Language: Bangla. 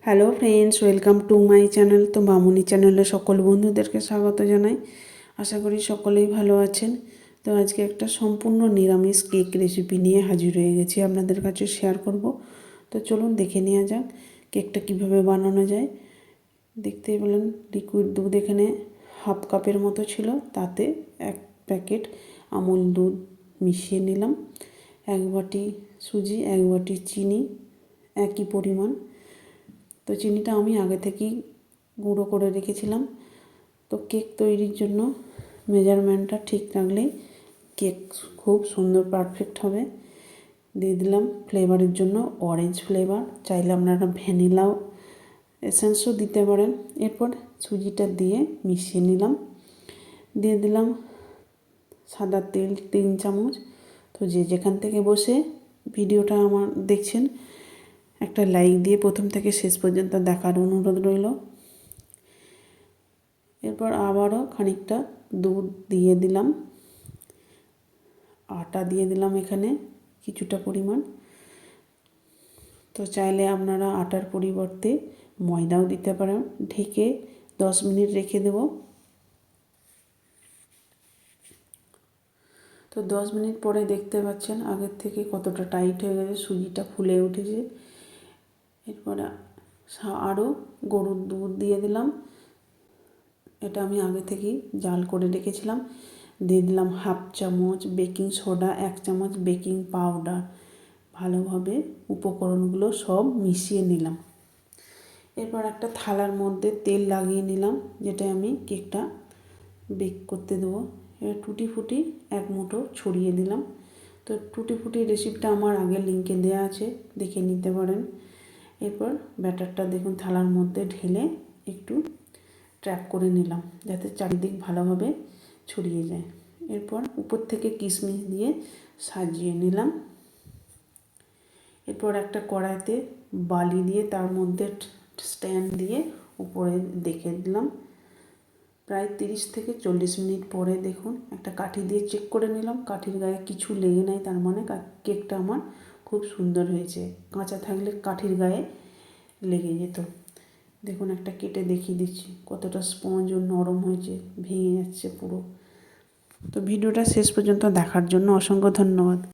Hello friends, welcome to my channel. তো মামুনি চ্যানেলে সকল বন্ধুদেরকে স্বাগত জানাই। আশা করি সকলেই ভালো আছেন। তো আজকে একটা সম্পূর্ণ নিরামিষ কেক রেসিপি নিয়ে হাজির হয়ে গেছি, আপনাদের কাছে শেয়ার করব। তো চলুন দেখে নেওয়া যাক কেকটা কিভাবে বানানো যায়। দেখতেই পেলেন লিকুইড দুধ এখানে হাফ কাপের মতো ছিল, তাতে 1 প্যাকেট আমুল দুধ মিশিয়ে নিলাম। 1 বাটি সুজি, 1 বাটি চিনি একই পরিমাণ। তো চিনিটা আমি আগে থেকেই গুঁড়ো করে রেখেছিলাম। তো কেক তৈরির জন্য মেজারমেন্টটা ঠিক রাখলেই কেক খুব সুন্দর পারফেক্ট হবে। দিয়ে দিলাম ফ্লেভারের জন্য অরেঞ্জ ফ্লেভার, চাইলে আপনারা ভ্যানিলাও এসেন্সও দিতে পারেন। এরপর সুজিটা দিয়ে মিশিয়ে নিলাম। দিয়ে দিলাম সাদা তেল 3 চামচ। তো যে যেখান থেকে বসে ভিডিওটা আমার দেখছেন, একটা লাইক দিয়ে প্রথম থেকে শেষ পর্যন্ত দেখার অনুরোধ রইল। এরপর আবারও খানিকটা দুধ দিয়ে দিলাম, আটা দিয়ে দিলাম এখানে কিছুটা পরিমাণ। তো চাইলে আপনারা আটার পরিবর্তে ময়দাও দিতে পারেন। ঢেকে 10 মিনিট রেখে দেব। তো 10 মিনিট পরে দেখতে পাচ্ছেন আগের থেকে কতটা টাইট হয়ে গেছে, সুজিটা ফুলে উঠেছে। এরপর আরও গরুর দুধ দিয়ে দিলাম, এটা আমি আগে থেকেই জাল করে রেখেছিলাম। দিয়ে দিলাম হাফ চামচ বেকিং সোডা, 1 চামচ বেকিং পাউডার। ভালোভাবে উপকরণগুলো সব মিশিয়ে নিলাম। এরপর একটা থালার মধ্যে তেল লাগিয়ে নিলাম, যেটা আমি কেকটা বেক করতে দেবো। এবার টুটি ফুটি 1 মুঠো ছড়িয়ে দিলাম। তো টুটি ফুটি রেসিপিটা আমার আগের লিঙ্কে দেওয়া আছে, দেখে নিতে পারেন। এরপর ব্যাটারটা দেখুন থালার মধ্যে ঢেলে একটু ট্র্যাপ করে নিলাম, যাতে চারিদিক ভালোভাবে ছড়িয়ে যায়। এরপর উপর থেকে কিশমিশ দিয়ে সাজিয়ে নিলাম। এরপর একটা কড়াইতে বালি দিয়ে তার মধ্যে স্ট্যান্ড দিয়ে উপরে দেখে দিলাম। প্রায় 30 থেকে 40 মিনিট পরে দেখুন একটা কাঠি দিয়ে চেক করে নিলাম, কাঠির গায়ে কিছু লেগে নাই, তার মানে কেকটা আমার খুব সুন্দর হয়েছে। কাঁচা থাকলে কাঠির গায়ে লেগে যেত। দেখুন একটা কেটে দেখিয়ে দিচ্ছি কতটা স্পঞ্জ ও নরম হয়েছে, ভেঙে যাচ্ছে পুরো। তো ভিডিওটা শেষ পর্যন্ত দেখার জন্য অসংখ্য ধন্যবাদ।